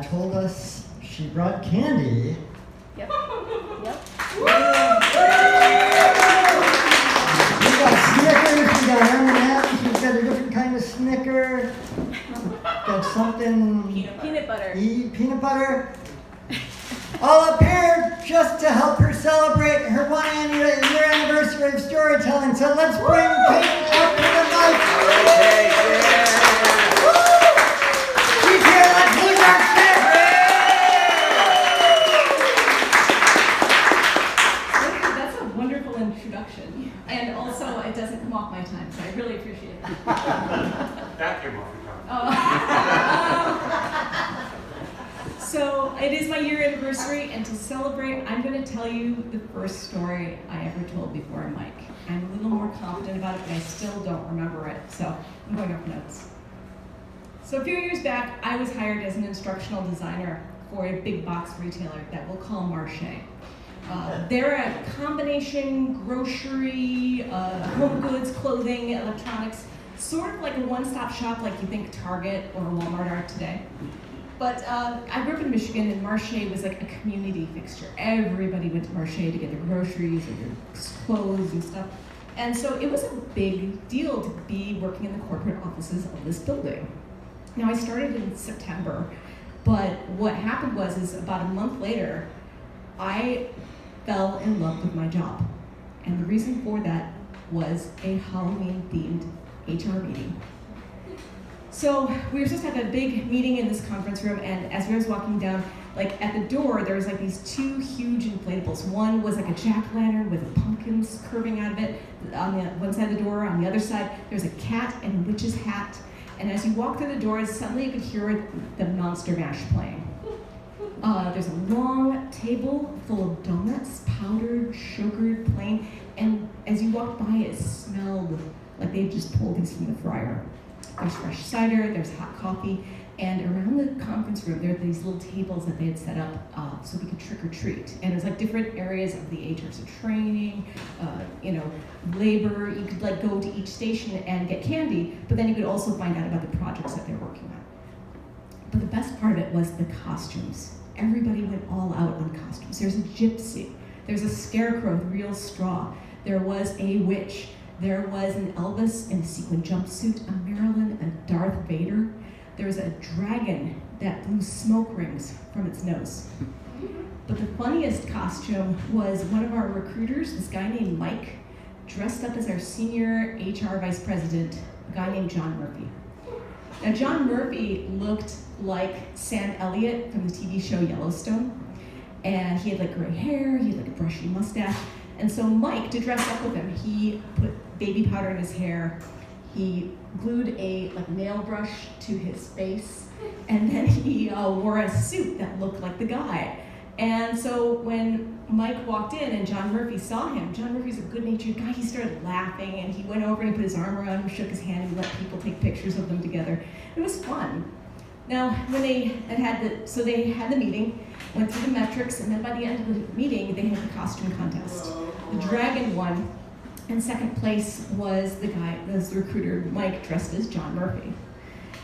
told us she brought candy. Yep. We got Snickers, we got M&M's, we've got a different kind of Snicker. Got something... Peanut butter. Peanut butter. All up here just to help her celebrate her 1 year anniversary of storytelling. So let's bring Kate up to the mic. She's here, let's lose our shit. That's a wonderful introduction. And also, it doesn't come off my time, so I really appreciate it. That came off your time. So it is my year anniversary, and to celebrate, I'm going to tell you the first story I ever told before a mic. I'm a little more confident about it, but I still don't remember it, so I'm going off notes. So a few years back, I was hired as an instructional designer for a big box retailer that we'll call Marché. They're a combination grocery, home goods, clothing, electronics, sort of like a one-stop shop like you think Target or Walmart are today. But I grew up in Michigan, and Marché was like a community fixture. Everybody went to Marché to get their groceries and their clothes and stuff. And so it was a big deal to be working in the corporate offices of this building. Now, I started in September, but what happened is about a month later, I fell in love with my job. And the reason for that was a Halloween-themed HR meeting. So we were supposed to have a big meeting in this conference room, and as I was walking down, like at the door, there was like these two huge inflatables. One was like a jack-o'-lantern with pumpkins curving out of it on the one side of the door. On the other side, there was a cat and a witch's hat. And as you walk through the doors, suddenly you could hear the Monster Mash playing. There's a long table full of donuts, powdered, sugared, plain, and as you walked by, it smelled like they just pulled these from the fryer. There's fresh cider, there's hot coffee, and around the conference room, there are these little tables that they had set up so we could trick or treat. And it was like different areas of the HR, so training, labor. You could like go to each station and get candy, but then you could also find out about the projects that they're working on. But the best part of it was the costumes. Everybody went all out on costumes. There's a gypsy, there's a scarecrow with real straw, there was a witch, there was an Elvis in a sequin jumpsuit, a Marilyn, a Darth Vader. There was a dragon that blew smoke rings from its nose. But the funniest costume was one of our recruiters, this guy named Mike, dressed up as our senior HR vice president, a guy named John Murphy. Now, John Murphy looked like Sam Elliott from the TV show Yellowstone, and he had like gray hair, he had like a brushy mustache, and so Mike, to dress up with him, he put baby powder in his hair, he glued a like nail brush to his face, and then he wore a suit that looked like the guy. And so when Mike walked in and John Murphy saw him, John Murphy's a good-natured guy, he started laughing, and he went over and he put his arm around him, shook his hand, and let people take pictures of them together. It was fun. Now, when they had the meeting, went through the metrics, and then by the end of the meeting, they had the costume contest. The dragon won, and second place was the recruiter, Mike, dressed as John Murphy.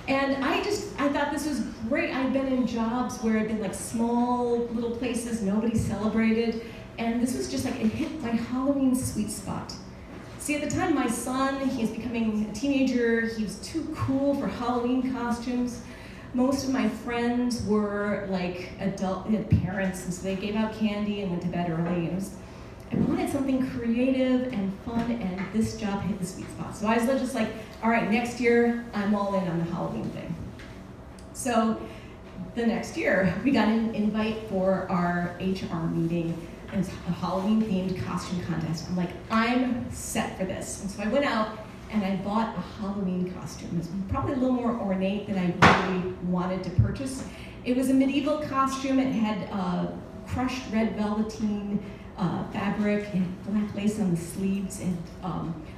And I thought this was great. I'd been in jobs where it'd been like small little places, nobody celebrated, and this was just like, it hit my Halloween sweet spot. See, at the time, my son, he was becoming a teenager, he was too cool for Halloween costumes. Most of my friends were like adult, they had parents, and so they gave out candy and went to bed early. And I wanted something creative and fun, and this job hit the sweet spot. So I was just like, all right, next year, I'm all in on the Halloween thing. So the next year, we got an invite for our HR meeting. It was a Halloween-themed costume contest. I'm like, I'm set for this. And so I went out and I bought a Halloween costume. It was probably a little more ornate than I really wanted to purchase. It was a medieval costume. It had crushed red velveteen fabric and black lace on the sleeves and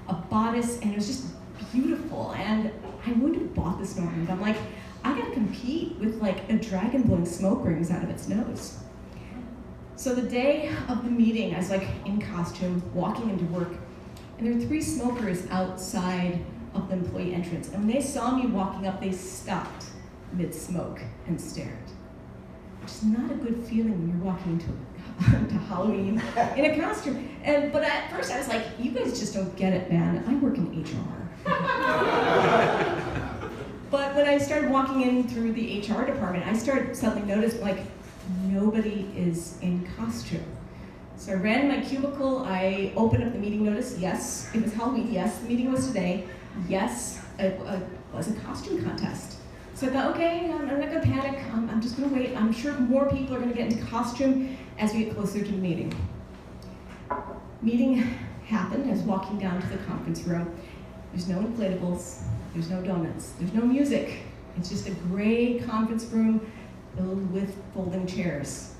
a bodice, and it was just beautiful. And I wouldn't have bought this normally, but I'm like, I gotta compete with like a dragon blowing smoke rings out of its nose. So the day of the meeting, I was like in costume, walking into work, and there were 3 smokers outside of the employee entrance. And when they saw me walking up, they stopped mid-smoke and stared. is not a good feeling when you're walking to Halloween in a costume. But at first I was like, you guys just don't get it, man. I work in HR. But when I started walking in through the HR department, I started suddenly noticing like nobody is in costume. So I ran in my cubicle, I opened up the meeting notice, yes, it was Halloween, yes, the meeting was today, yes, it was a costume contest. So I thought, okay, I'm not gonna panic, I'm just gonna wait. I'm sure more people are gonna get into costume as we get closer to the meeting. Meeting happened, I was walking down to the conference room. There's no inflatables, there's no donuts, there's no music. It's just a gray conference room filled with folding chairs.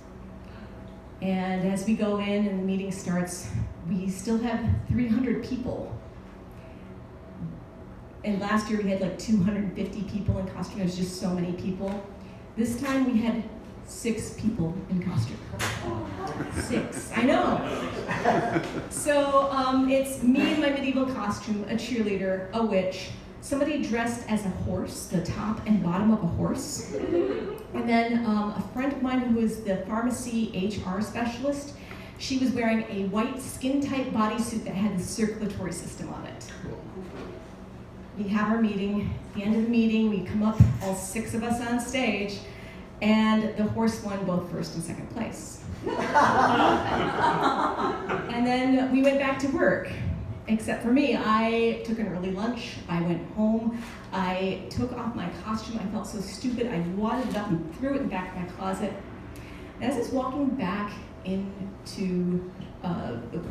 And as we go in and the meeting starts, we still have 300 people. And last year we had like 250 people in costume. There's just so many people. This time we had 6 people in costume. 6, I know. So it's me in my medieval costume, a cheerleader, a witch, somebody dressed as a horse, the top and bottom of a horse. And then a friend of mine who is the pharmacy HR specialist, she was wearing a white skin-tight bodysuit that had the circulatory system on it. We have our meeting. At the end of the meeting, we come up, all 6 of us on stage, and the horse won both first and second place. And then we went back to work. Except for me, I took an early lunch, I went home, I took off my costume, I felt so stupid, I wadded it up and threw it in the back of my closet. And as I was walking back into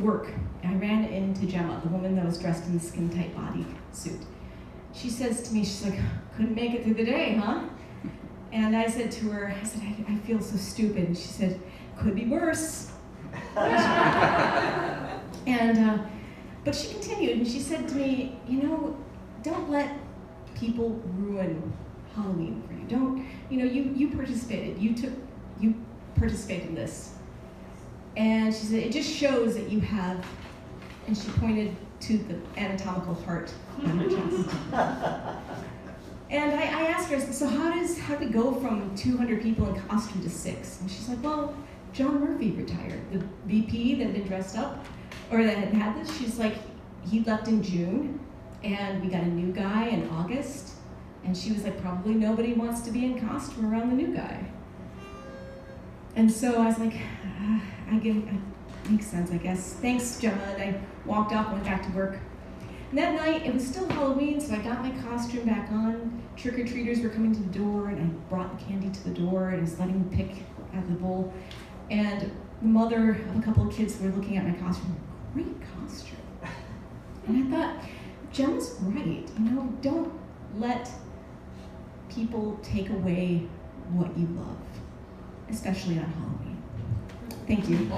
work, I ran into Gemma, the woman that was dressed in the skin-tight bodysuit. She says to me, she's like, couldn't make it through the day, huh? And I said to her, I feel so stupid. And she said, could be worse. But she continued, and she said to me, don't let people ruin Halloween for you. You participated. You participated in this. And she said, it just shows that you have, and she pointed to the anatomical heart on her chest. And I asked her, I said, so how do we go from 200 people in costume to 6? And she's like, well, John Murphy retired. The VP that had been dressed up, or that had this, she's like, he left in June, and we got a new guy in August, and she was like, probably nobody wants to be in costume around the new guy. And so I was like, makes sense, I guess. Thanks, Gemma, and I walked off and went back to work. And that night, it was still Halloween, so I got my costume back on. Trick-or-treaters were coming to the door, and I brought the candy to the door, and I was letting them pick out of the bowl. And the mother of a couple of kids were looking at my costume. Great costume. And I thought, Gemma's right. Don't let people take away what you love, especially on Halloween. Thank you.